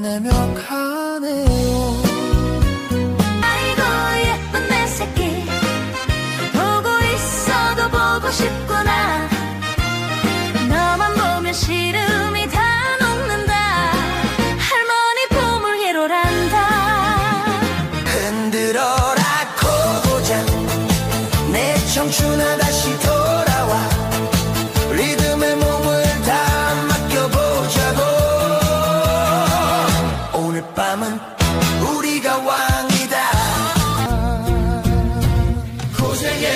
내 명하네요. 아이고 예쁜 내 새끼 보고 있어도 보고 싶구나. 너만 보면 시름이 다 녹는다. 할머니 보물예로란다. 흔들어라 고고장 내 청춘아 다시 돌아와. 리듬에 몸을 다 맡겨보자고. 오늘 밤은 우리가 왕이다. 고생해